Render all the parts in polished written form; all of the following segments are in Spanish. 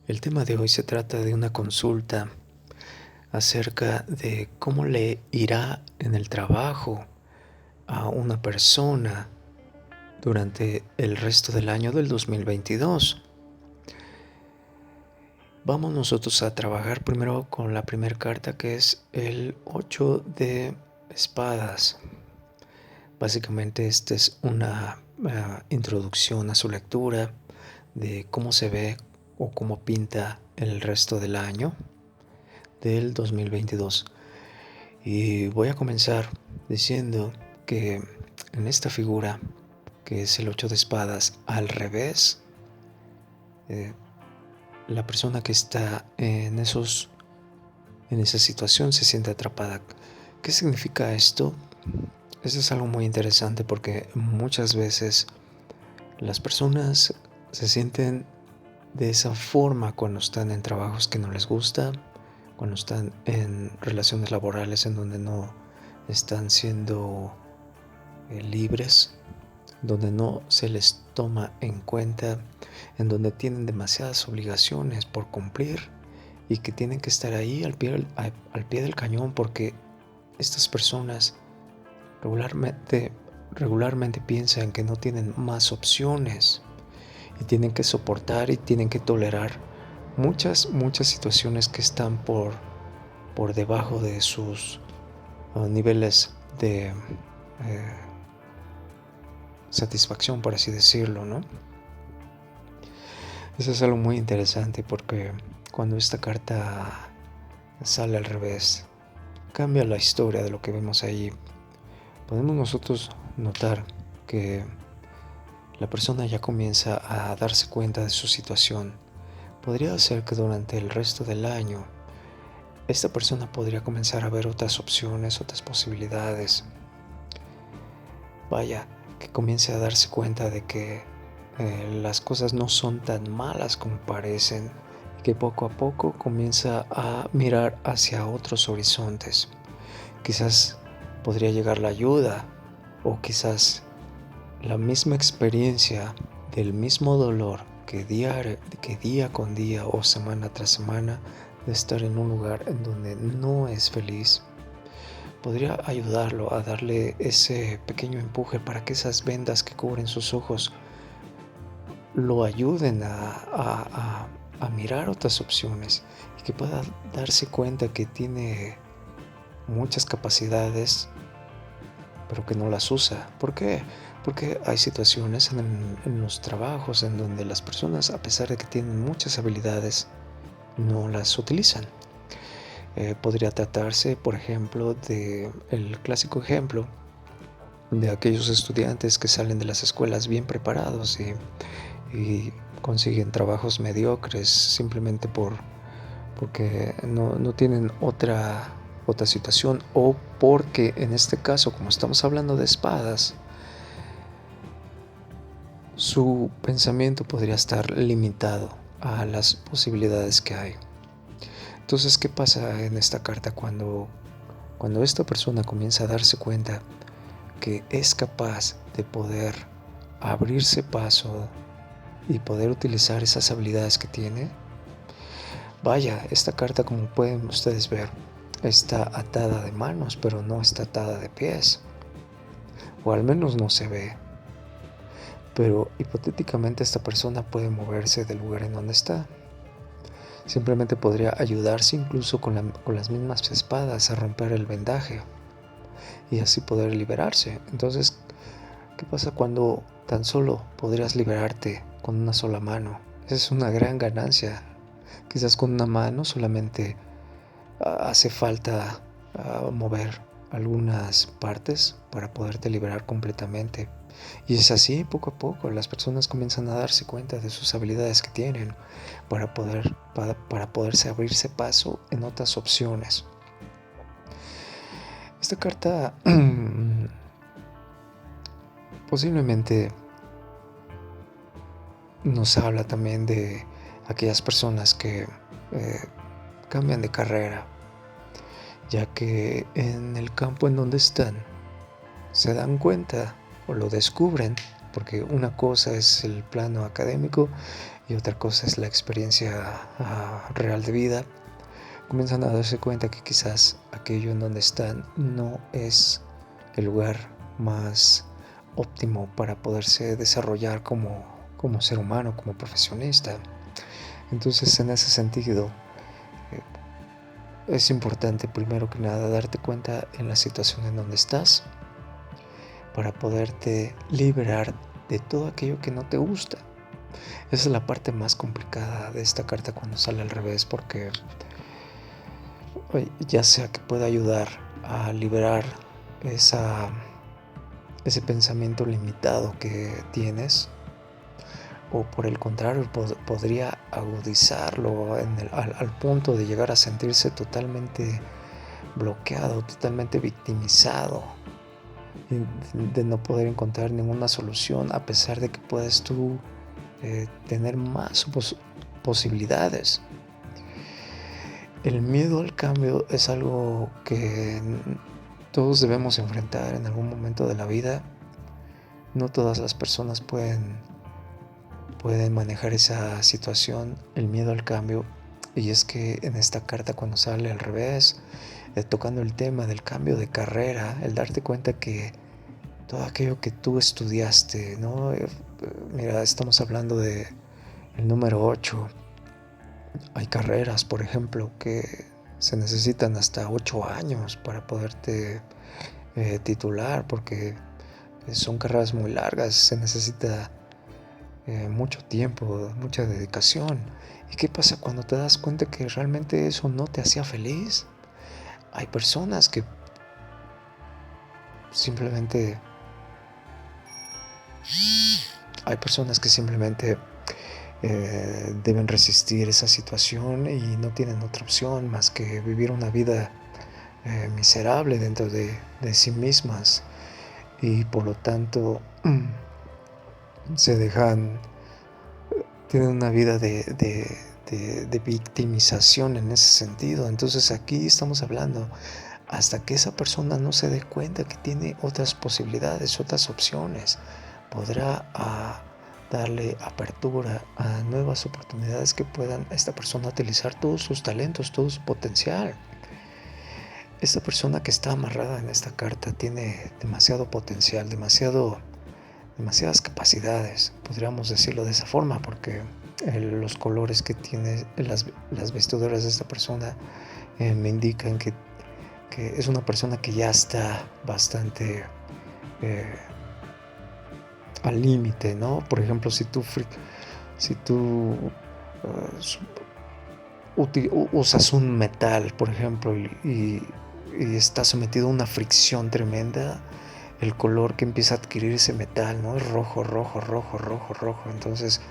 El tema de hoy se trata de una consulta acerca de cómo le irá en el trabajo a una persona durante el resto del año del 2022. Vamos nosotros a trabajar primero con la primera carta, que es el 8 de espadas. Básicamente esta es una introducción a su lectura de cómo se ve o cómo pinta el resto del año del 2022. Y voy a comenzar diciendo que en esta figura, que es el 8 de espadas al revés, la persona que está en esa situación se siente atrapada. ¿Qué significa esto? Eso es algo muy interesante porque muchas veces las personas se sienten de esa forma cuando están en trabajos que no les gusta, cuando están en relaciones laborales en donde no están siendo libres, donde no se les toma en cuenta, en donde tienen demasiadas obligaciones por cumplir y que tienen que estar ahí al pie del cañón, porque estas personas regularmente piensan que no tienen más opciones y tienen que soportar y tienen que tolerar muchas situaciones que están por debajo de sus niveles de satisfacción, por así decirlo, ¿no? Eso es algo muy interesante porque cuando esta carta sale al revés, cambia la historia de lo que vemos ahí. Podemos nosotros notar que la persona ya comienza a darse cuenta de su situación. Podría ser que durante el resto del año esta persona podría comenzar a ver otras opciones, otras posibilidades. Vaya, que comience a darse cuenta de que las cosas no son tan malas como parecen, y que poco a poco comienza a mirar hacia otros horizontes. Quizás podría llegar la ayuda, o quizás la misma experiencia del mismo dolor que día con día o semana tras semana de estar en un lugar en donde no es feliz, podría ayudarlo a darle ese pequeño empuje para que esas vendas que cubren sus ojos lo ayuden a mirar otras opciones y que pueda darse cuenta que tiene muchas capacidades pero que no las usa. ¿Por qué? Porque hay situaciones en los trabajos en donde las personas, a pesar de que tienen muchas habilidades, no las utilizan. Podría tratarse, por ejemplo, de el clásico ejemplo de aquellos estudiantes que salen de las escuelas bien preparados y consiguen trabajos mediocres simplemente porque no tienen otra situación, o porque en este caso, como estamos hablando de espadas, su pensamiento podría estar limitado a las posibilidades que hay. Entonces, ¿qué pasa en esta carta cuando esta persona comienza a darse cuenta que es capaz de poder abrirse paso y poder utilizar esas habilidades que tiene? Vaya, esta carta, como pueden ustedes ver, está atada de manos, pero no está atada de pies, o al menos no se ve. Pero hipotéticamente esta persona puede moverse del lugar en donde está. Simplemente podría ayudarse incluso con las mismas espadas a romper el vendaje y así poder liberarse. Entonces, ¿qué pasa cuando tan solo podrías liberarte con una sola mano? Esa es una gran ganancia. Quizás con una mano solamente hace falta mover algunas partes para poderte liberar completamente. Y es así, poco a poco, las personas comienzan a darse cuenta de sus habilidades que tienen para poderse abrirse paso en otras opciones. Esta carta posiblemente nos habla también de aquellas personas que cambian de carrera, ya que en el campo en donde están se dan cuenta o lo descubren porque una cosa es el plano académico y otra cosa es la experiencia real de vida. Comienzan a darse cuenta que quizás aquello en donde están no es el lugar más óptimo para poderse desarrollar como ser humano, como profesionista. Entonces, en ese sentido, es importante primero que nada darte cuenta en la situación en donde estás para poderte liberar de todo aquello que no te gusta. Esa es la parte más complicada de esta carta cuando sale al revés, porque ya sea que pueda ayudar a liberar ese pensamiento limitado que tienes, o por el contrario podría agudizarlo al punto de llegar a sentirse totalmente bloqueado, totalmente victimizado, de no poder encontrar ninguna solución, a pesar de que puedes tú tener más posibilidades. El miedo al cambio es algo que todos debemos enfrentar en algún momento de la vida. No todas las personas pueden manejar esa situación, el miedo al cambio. Y es que en esta carta, cuando sale al revés, tocando el tema del cambio de carrera, el darte cuenta que todo aquello que tú estudiaste, ¿no? Mira, estamos hablando de el número 8. Hay carreras, por ejemplo, que se necesitan hasta 8 años para poderte titular, porque son carreras muy largas, se necesita mucho tiempo, mucha dedicación. ¿Y qué pasa cuando te das cuenta que realmente eso no te hacía feliz? Hay personas que simplemente deben resistir esa situación y no tienen otra opción más que vivir una vida miserable dentro de sí mismas, y por lo tanto tienen una vida de victimización en ese sentido. Entonces aquí estamos hablando hasta que esa persona no se dé cuenta que tiene otras posibilidades, otras opciones, podrá darle apertura a nuevas oportunidades que puedan esta persona utilizar todos sus talentos, todo su potencial. Esta persona que está amarrada en esta carta tiene demasiado potencial, demasiadas capacidades, podríamos decirlo de esa forma, porque los colores que tiene las vestiduras de esta persona me indican que es una persona que ya está bastante al límite, ¿no? Por ejemplo, si tú usas un metal, por ejemplo, y está sometido a una fricción tremenda, el color que empieza a adquirir ese metal, ¿no? Es rojo, rojo, rojo, rojo, rojo. Entonces,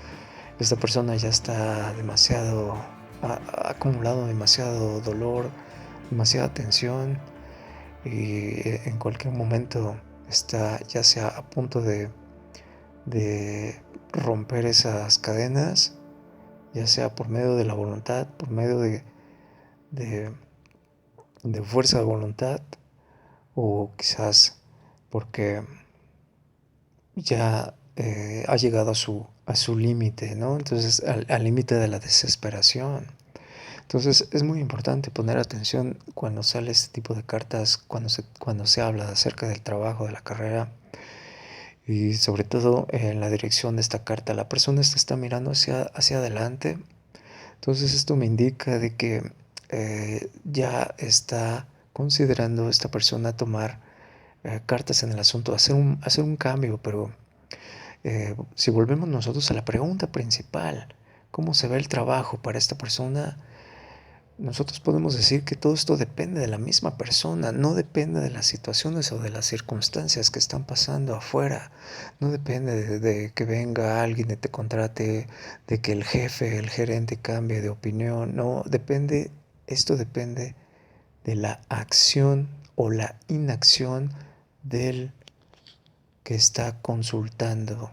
esta persona ya está ha acumulado demasiado dolor, demasiada tensión, y en cualquier momento está ya sea a punto de romper esas cadenas, ya sea por medio de la voluntad, por medio de, de fuerza de voluntad, o quizás porque ya ha llegado a su límite, ¿no? Entonces, al límite de la desesperación. Entonces, es muy importante poner atención cuando sale este tipo de cartas, cuando se habla acerca del trabajo, de la carrera, y sobre todo en la dirección de esta carta. La persona está mirando hacia adelante. Entonces, esto me indica de que ya está considerando esta persona tomar cartas en el asunto, hacer un cambio. Pero si volvemos nosotros a la pregunta principal, ¿cómo se ve el trabajo para esta persona? Nosotros podemos decir que todo esto depende de la misma persona, no depende de las situaciones o de las circunstancias que están pasando afuera, no depende de que venga alguien y te contrate, de que el jefe, el gerente cambie de opinión, no, esto depende de la acción o la inacción del que está consultando